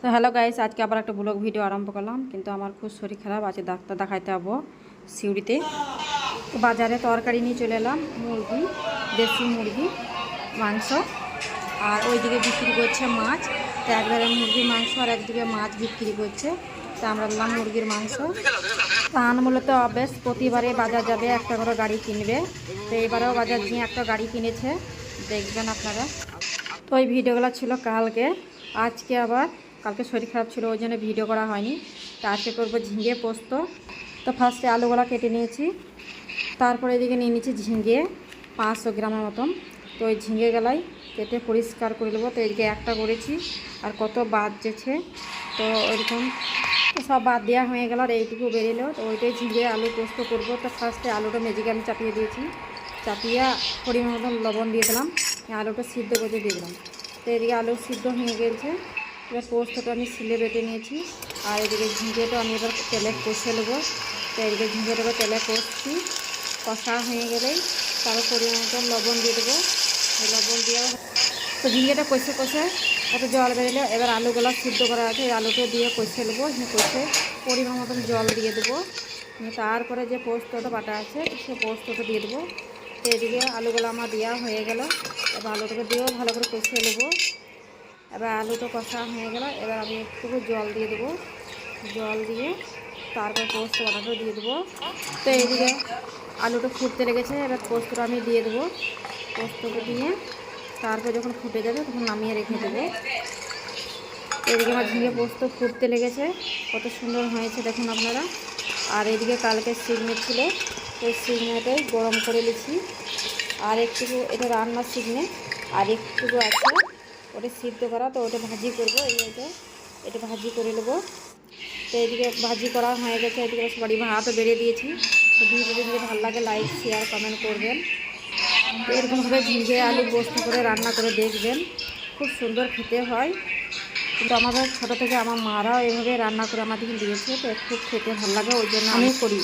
তো hello guys, আজকে আবার একটা ব্লগ ভিডিও আরম্ভ করলাম। কিন্তু আমার খুব শরীর খারাপ আছে, ডাক্তার দেখাইতে যাবো সিউড়িতে। তো বাজারে তরকারি নিয়ে চলে এলাম, মুরগি, দেশি মুরগি মাংস, আর ওইদিকে বিক্রি করছে মাছ। তো একধারে মুরগির মাংস আর একদিকে মাছ বিক্রি করছে। তো আমরা নিলাম মুরগির মাংস। তা আনমূলত অভ্যেস প্রতিবারে বাজার যাবে, একটা করে গাড়ি কিনবে। তো এবারেও বাজার নিয়ে একটা গাড়ি কিনেছে, দেখবেন আপনারা। তো ওই ভিডিওগুলো ছিল কালকে। আজকে আবার কালকে শরীর খারাপ ছিল, ওই জন্য ভিডিও করা হয়নি। তো আজকে করবো ঝিঙে পোস্ত। তো ফার্স্টে আলুগুলো কেটে নিয়েছি, তারপরে এদিকে নিয়ে নিয়েছি ঝিঙে 500 গ্রামের মতন। তো ওই ঝিঙে গেলাই কেটে পরিষ্কার করে নেবো। তো এদিকে একটা করেছি, আর কত বাদ যেছে। তো ওইরকম সব বাদ দেওয়া হয়ে গেল, আর এইটুকু বেরিয়েলো। তো ওইটাই ঝিঙে আলু পোস্ত করবো। তো ফার্স্টে আলুটা মেজিকে আমি চাপিয়ে দিয়েছি, চাপিয়ে পরিমাণ মতন লবণ দিয়ে দিলাম, আলুটা সিদ্ধ করে দিয়ে দিলাম। তো এদিকে আলু সিদ্ধ হয়ে গেছে। এবার পোস্তটা আমি সিলে বেটে নিয়েছি, আর এদিকে ঝিঙেটা আমি এবার তেলে কষে নেবো। তো এদিকে ঝিঙেটাকে তেলে কষছি, কষা হয়ে গেলেই তারও পরিমাণ মতন লবণ দিয়ে দেবো। লবণ দিয়ে তো ঝিঙেটা কষে কষে একটু জল বেরোলে এবার আলুগুলো সিদ্ধ করা আছে, এই আলুটা দিয়ে কষে নেবো। কষে পরিমাণ মতন জল দিয়ে দেবো। তারপরে যে পোস্তটা বাটা আছে সে পোস্তটা দিয়ে দেবো। তো এদিকে আলুগুলো আমার দেওয়া হয়ে গেল। এবার আলুটাকে দিয়েও ভালো করে কষিয়ে নেবো। এবার আলুটা কষা হয়ে গেল, এবার আমি একটু জল দিয়ে দেবো। জল দিয়ে তারপর পোস্ত বাটাটা দিয়ে দেবো। তো এইদিকে আলুটা ফুটতে লেগেছে, এবার পোস্তটা আমি দিয়ে দেবো। পোস্তটা দিয়ে তারপর যখন ফুটে যাবে তখন নামিয়ে রেখে দেবো। এদিকে আমার ঝিঙে পোস্ত ফুটতে লেগেছে, কত সুন্দর হয়েছে দেখুন আপনারা। আর এদিকে কালকে সিগনে ছিল, ওই সিগনেটাই গরম করে নিচ্ছি। আর একটুকু এটা রান্নার সিগনে, আর একটুকু আছে ওটা সিদ্ধ করা, তো ওটা ভাজি করবো। এটা ভাজি করে নেবো। তো এদিকে ভাজি করা হয়ে গেছে। এদিকে সবারই ভাতও বেড়ে দিয়েছি। তো ভিডিওটি যদি ভালো লাগে লাইক শেয়ার কমেন্ট করবেন। তো এরকমভাবে ঝিঙে আলু পোস্ত করে রান্না করে দেখবেন, খুব সুন্দর খেতে হয়। কিন্তু আমাদের ছোটো থেকে আমার মারাও এভাবে রান্না করে আমাদেরকে দিয়েছে, তো খুব খেতে ভালো লাগে, ওই জন্য আমি করি।